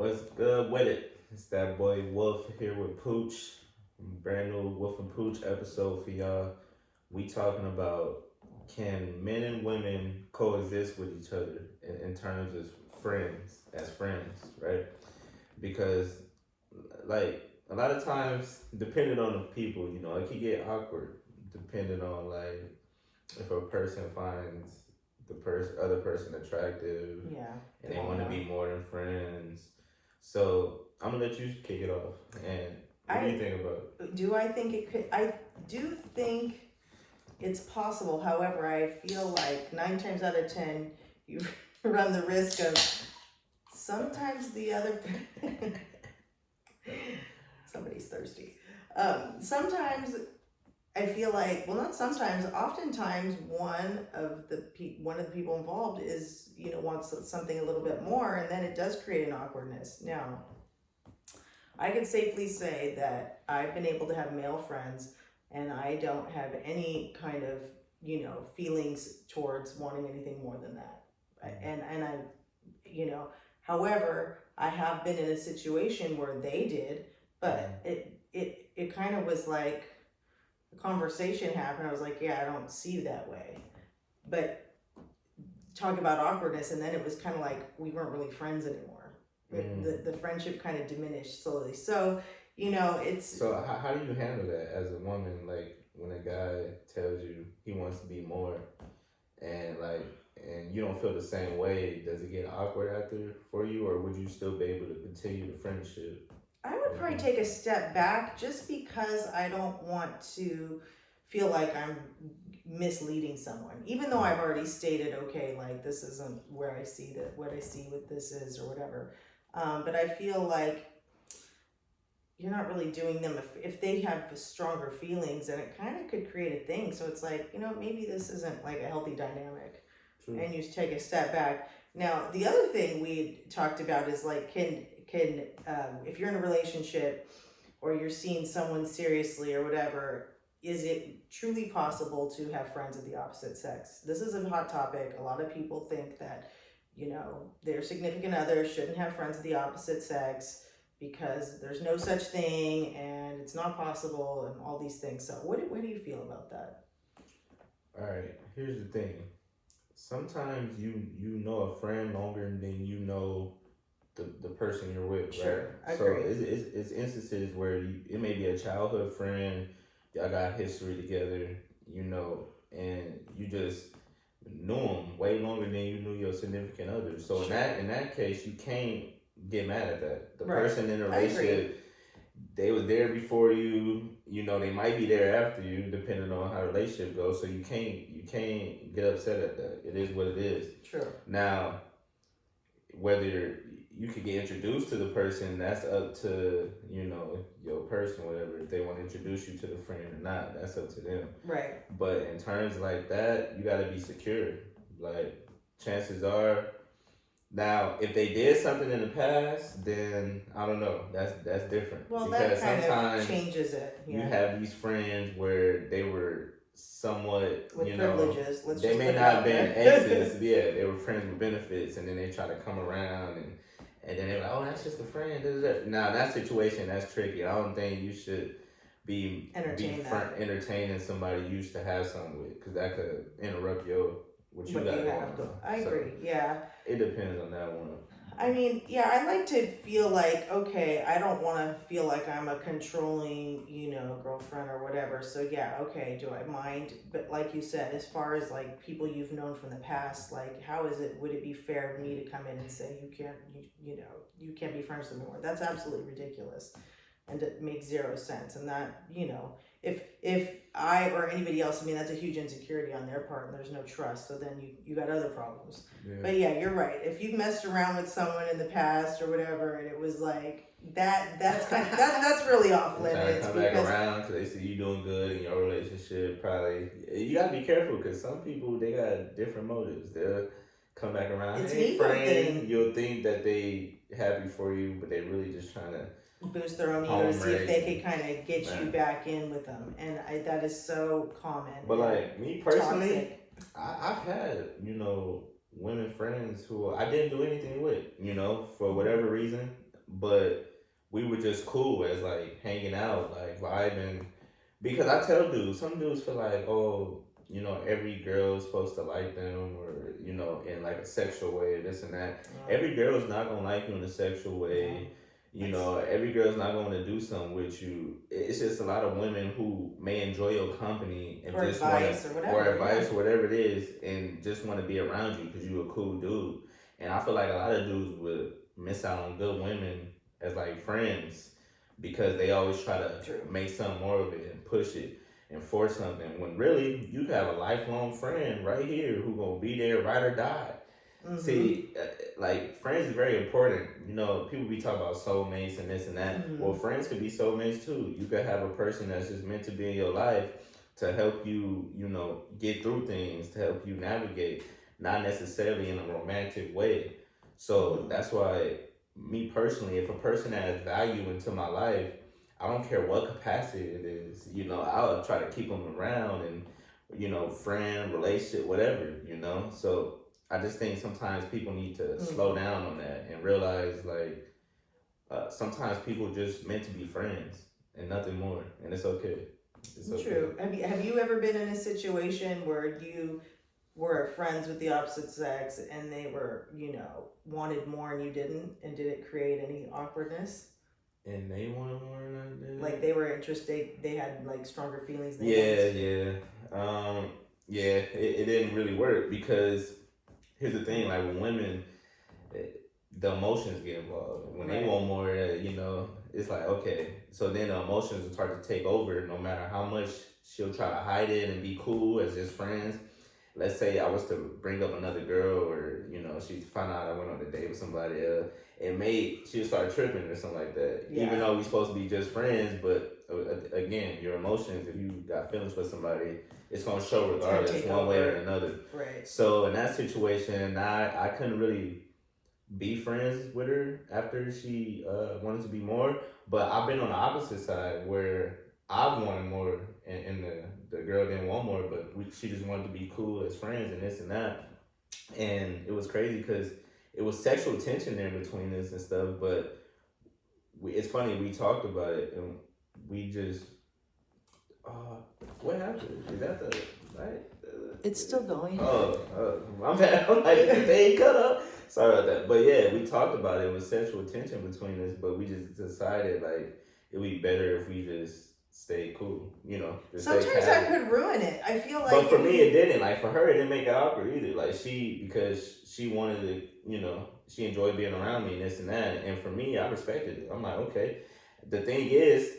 What's good with it? It's that boy Wolf here with Pooch. Brand new Wolf and Pooch episode for y'all. We talking about can men and women coexist with each other in terms of friends, right? Because like a lot of times, depending on the people, it can get awkward depending on like if a person finds the other person attractive Yeah. and they want to be more than friends. So I'm gonna let you kick it off. And what do you think about it? Do I think it could? I do think it's possible. However, I feel like 9 times out of 10, you run the risk of sometimes the other. Somebody's thirsty. Sometimes I feel like, well, not sometimes. Oftentimes, one of the people involved is wants something a little bit more, and then it does create an awkwardness. Now, I can safely say that I've been able to have male friends, and I don't have any kind of feelings towards wanting anything more than that. And I, however, I have been in a situation where they did, but it kind of was like a conversation happened. I was like, yeah, I don't see it that way. But talk about awkwardness, and then it was kind of like we weren't really friends anymore. The friendship kind of diminished slowly. So, it's... So how do you handle that as a woman? Like when a guy tells you he wants to be more and you don't feel the same way, does it get awkward after for you, or would you still be able to continue the friendship? I would probably take a step back just because I don't want to feel like I'm misleading someone, even though I've already stated, okay, like this isn't where I see what I see what this is or whatever. But I feel like you're not really doing them if they have stronger feelings, and it kind of could create a thing. So it's like, maybe this isn't like a healthy dynamic. True. And you take a step back. Now, the other thing we talked about is like, can if you're in a relationship or you're seeing someone seriously or whatever, is it truly possible to have friends of the opposite sex? This is a hot topic. A lot of people think that, their significant other shouldn't have friends of the opposite sex because there's no such thing and it's not possible and all these things. So what do you feel about that? All right, here's the thing. Sometimes you know a friend longer than you know the person you're with, sure, right? So it's instances where it may be a childhood friend, y'all got history together, and you just knew them way longer than you knew your significant other. So sure. in that case, you can't get mad at that. The person in the relationship, they were there before you. They might be there after you, depending on how the relationship goes. So you can't get upset at that. It is what it is. True. Now, whether you could get introduced to the person, that's up to your person, whatever. If they want to introduce you to the friend or not, that's up to them. Right. But in terms like that, you got to be secure. Like, chances are, now if they did something in the past, then I don't know. That's different. Well, because that kind sometimes of changes it. Yeah. You have these friends where they were somewhat, with privileges. They may not have been exes. Yeah, they were friends with benefits, and then they try to come around and then they're like, oh, that's just a friend. Now, that situation, that's tricky. I don't think you should be entertaining somebody you used to have something with, because that could interrupt what you got going on. I agree, yeah. It depends on that one. I mean, yeah, I like to feel like, okay, I don't want to feel like I'm a controlling, girlfriend or whatever. So yeah, okay, do I mind? But like you said, as far as like people you've known from the past, like would it be fair of me to come in and say you can't be friends with me anymore? That's absolutely ridiculous. And it makes zero sense. And that, if I or anybody else, that's a huge insecurity on their part, and there's no trust. So then you got other problems. Yeah. But yeah, you're right. If you've messed around with someone in the past or whatever, and it was like that's kind of, that's really off limits. Come back around because they see you doing good in your relationship. Probably you gotta be careful, because some people, they got different motives. They'll come back around. It's hey, friend, you'll think that they happy for you, but they really just trying to boost their own ego to see if they can kind of get you back in with them, and that is so common. But like me personally, I've had women friends who I didn't do anything with, for whatever reason. but we were just cool as like hanging out, like vibing. Because I tell dudes, some dudes feel like, oh, every girl's supposed to like them, or in like a sexual way, this and that. Every girl's not gonna like you in a sexual way. Every girl's not going to do something with you. It's just a lot of women who may enjoy your company and or just advice want or to, whatever, or advice or whatever it is, and just want to be around you because you're a cool dude. And I feel like a lot of dudes would miss out on good women as like friends because they always try to make something more of it and push it and force something. When really you could have a lifelong friend right here who gonna be there, ride or die. Mm-hmm. See, like friends is very important. People be talking about soulmates and this and that. Mm-hmm. Well, friends could be soulmates too. You could have a person that's just meant to be in your life to help you, get through things, to help you navigate, not necessarily in a romantic way. So that's why, me personally, if a person adds value into my life, I don't care what capacity it is. I'll try to keep them around and, friend, relationship, whatever. So I just think sometimes people need to slow down on that and realize, like, sometimes people just meant to be friends and nothing more, and it's okay. It's okay. True. Have you ever been in a situation where you were friends with the opposite sex and they were, wanted more and you didn't, and did it create any awkwardness? And they wanted more and I didn't? Like they were interested, they had like stronger feelings than it didn't really work because here's the thing, like with women, the emotions get involved. When they want more, it's like, okay. So then the emotions will start to take over no matter how much she'll try to hide it and be cool as just friends. Let's say I was to bring up another girl or, she found out I went on a date with somebody else. She'll start tripping or something like that. Yeah. Even though we're supposed to be just friends, but again, your emotions, if you got feelings for somebody, it's going to show regardless, one way or another. Right. So in that situation, I couldn't really be friends with her after she wanted to be more. But I've been on the opposite side where I wanted more and the girl didn't want more, but she just wanted to be cool as friends and this and that. And it was crazy because it was sexual tension there between us and stuff, but it's funny, we talked about it and we just, what happened? Is that the, right? It's still going. My bad. I'm like, they ain't cut up. Sorry about that. But yeah, we talked about it. It was sexual tension between us, but we just decided like it would be better if we just stay cool, Sometimes that could ruin it. I feel like. But for me, it didn't. Like for her, it didn't make it awkward either. Like because she wanted to, she enjoyed being around me and this and that. And for me, I respected it. I'm like, okay. The thing is,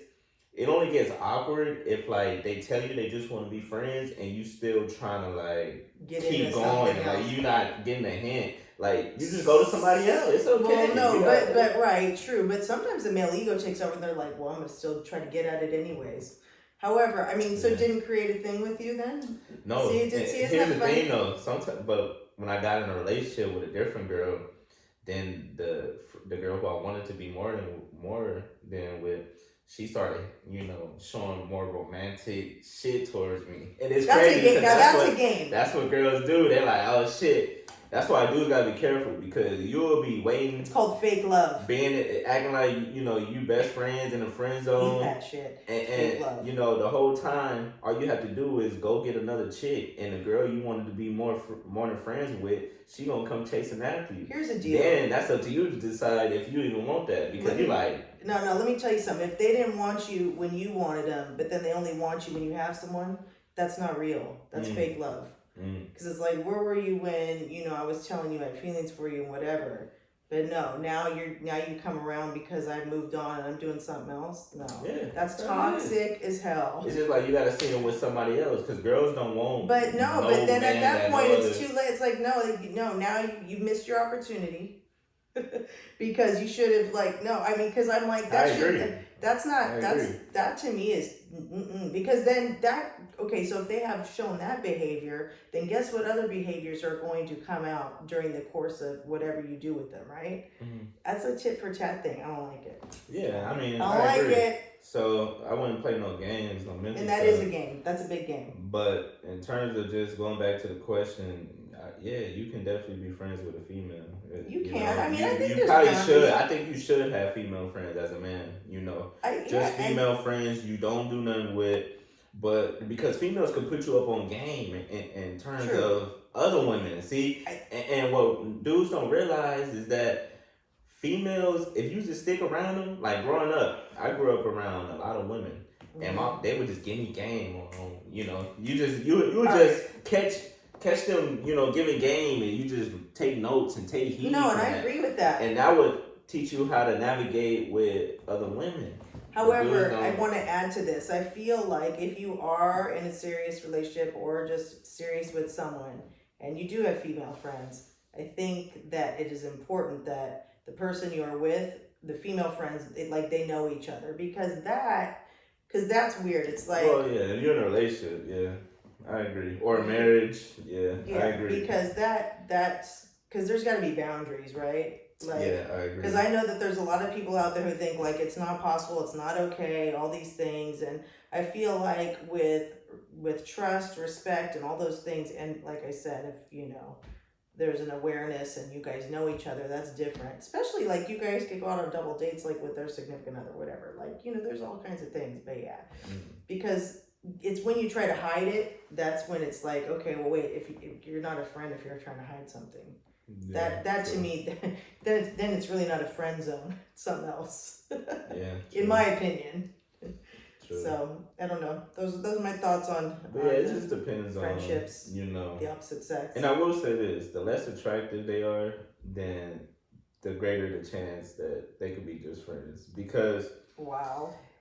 it only gets awkward if like they tell you they just want to be friends and you still trying to like keep going. Like you not getting a hint. Like you just go to somebody else. It's okay. Well, no, but right, true. But sometimes the male ego takes over and they're like, well, I'm gonna still try to get at it anyways. However, I mean, so it didn't create a thing with you then? No. Here's the thing though. Sometimes, but when I got in a relationship with a different girl, then the girl who I wanted to be more than with, she started, showing more romantic shit towards me. And it's crazy. That's a game. That's what girls do. They're like, oh shit. That's why dudes gotta be careful because you'll be waiting. It's called fake love. Acting like, you best friends in the friend zone. Eat that shit. And fake love. The whole time, all you have to do is go get another chick. And the girl you wanted to be more than friends with, she gonna come chasing after you. Here's the deal. Then that's up to you to decide if you even want that. Because you're like... No, let me tell you something. If they didn't want you when you wanted them, but then they only want you when you have someone, that's not real. That's fake love. Because it's like, where were you when, I was telling you I had feelings for you and whatever. But no, now you come around because I moved on and I'm doing something else. No, that's toxic as hell. It's just like you gotta see them with somebody else because girls don't want. But but then at that point it's too late. It's like no, now you missed your opportunity because you should have because I'm like that to me is because then so if they have shown that behavior, then guess what other behaviors are going to come out during the course of whatever you do with them, right? That's a tit for tat thing. I don't like it. Yeah, I mean, I agree. So I wouldn't play no games, no mental And that is a game. That's a big game. But in terms of just going back to the question, yeah, you can definitely be friends with a female. You You can. know, I mean, I think you there's probably boundaries. should. I think you should have female friends as a man. You know, just Yeah, female friends you don't do nothing with, but because females can put you up on game in terms True. of other women. See, and what dudes don't realize is that females, if you just stick around them, like growing up, I grew up around a lot of women, and they would just give me game on you know, you would just catch them, you know, giving game, and you just take notes and take heed. No, and I agree with that. And that would teach you how to navigate with other women. However, I want to add to this. I feel like if you are in a serious relationship or just serious with someone, and you do have female friends, I think that it is important that the person you are with, the female friends, they know each other, because that's weird. It's like, well, yeah, if you're in a relationship, yeah, I agree, or a marriage, yeah, I agree, because that's because there's got to be boundaries, right? Like, yeah, I agree. Because I know that there's a lot of people out there who think like it's not possible, it's not okay, all these things, and I feel like with trust, respect, and all those things, and like I said, if you know there's an awareness and you guys know each other, that's different. Especially like you guys could go out on double dates like with their significant other, whatever. Like, you know, there's all kinds of things, but yeah, because it's when you try to hide it, that's when it's like, okay, well, wait, if you're not a friend, if you're trying to hide something. Yeah, that to me, then it's really not a friend zone. It's something else. Yeah. In my opinion. True. So I don't know. Those are my thoughts on. But yeah, it just depends friendships, on, you know, the opposite sex. And I will say this: the less attractive they are, then the greater the chance that they could be just friends. Because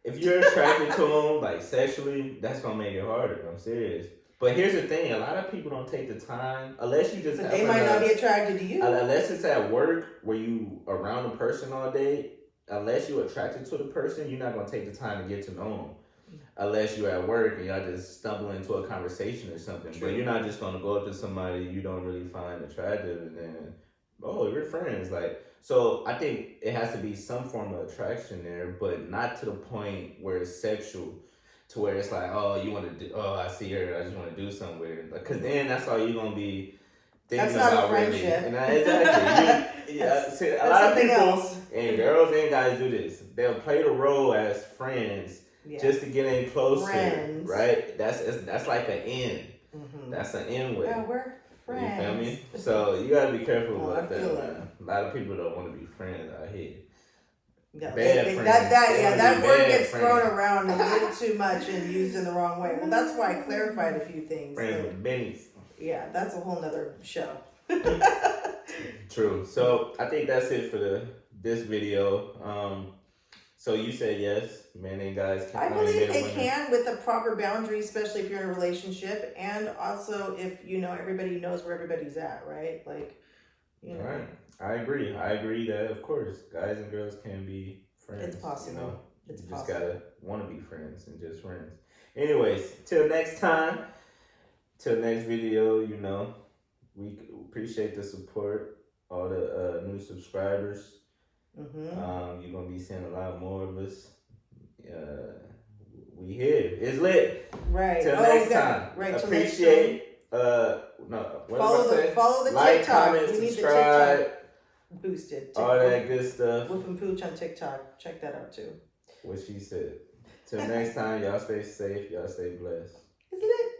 if you're attracted to them like sexually, that's gonna make it harder. I'm serious. But here's the thing: a lot of people don't take the time, unless you just. But they might not be attracted to you. Unless it's at work where you around a person all day. Unless you're attracted to the person, you're not gonna take the time to get to know them. Unless you're at work and y'all just stumble into a conversation or something. True. But you're not just gonna go up to somebody you don't really find attractive and then, oh, you're friends. Like, so I think it has to be some form of attraction there, but not to the point where it's sexual. To where it's like, oh, you want to do, oh, I see her, I just want to do something with her. Because then that's all you're gonna be thinking that's not about. a friendship. Really. And exactly. See, a lot of people else. And girls and guys do this. They'll play the role as friends just to get in closer, right? That's like an end. Mm-hmm. That's an end way. Yeah, we're friends. You feel me? So you gotta be careful about that, man. A lot of people don't want to be friends out here. Yeah, that word gets thrown around a little too much and used in the wrong way. Well, that's why I clarified a few things. Friends with bennies. Yeah, that's a whole nother show. True. So I think that's it for this video. So you said yes, men and guys can. I believe they can with the proper boundaries, especially if you're in a relationship, and also if you know everybody knows where everybody's at, right? Like, you know. Right. I agree that of course guys and girls can be friends. It's possible. You know? It's you possible. just gotta want to be friends and just friends. Anyways, till next time, till next video. You know, we appreciate the support, all the new subscribers. Mm-hmm. You're gonna be seeing a lot more of us. We here. It's lit. Right. Till next time. Right. Appreciate. Follow the like, TikTok. comment, we subscribe. Need the TikTok boosted. All that good stuff. Wolf&Pooch on TikTok. Check that out too. What she said. Till next time, y'all stay safe. Y'all stay blessed.